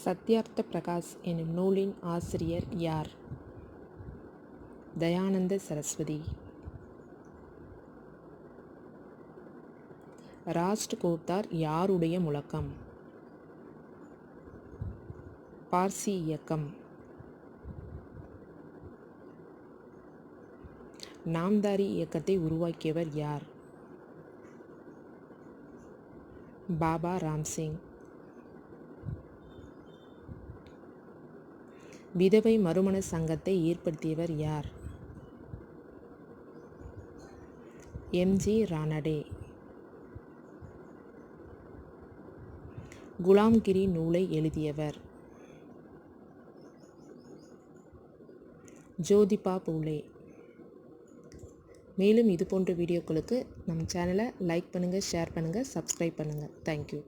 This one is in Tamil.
சத்யார்த்த பிரகாஷ் எனும் நூலின் ஆசிரியர் யார்? தயானந்த சரஸ்வதி. ராஷ்டிரகூட்டார் யாருடைய முழக்கம்? பார்சி இயக்கம். நாம்தாரி இயக்கத்தை உருவாக்கியவர் யார்? பாபா ராம்சிங். விதவை மறுமண சங்கத்தை ஏற்படுத்தியவர் யார்? எம்.ஜி. ரானடே. குலாம்கிரி நூலை எழுதியவர்? ஜோதிபா பூலே. மேலும் இது போன்ற வீடியோக்களுக்கு நம்ம சேனலை லைக் பண்ணுங்கள், ஷேர் பண்ணுங்கள், சப்ஸ்கிரைப் பண்ணுங்கள். தேங்க்யூ.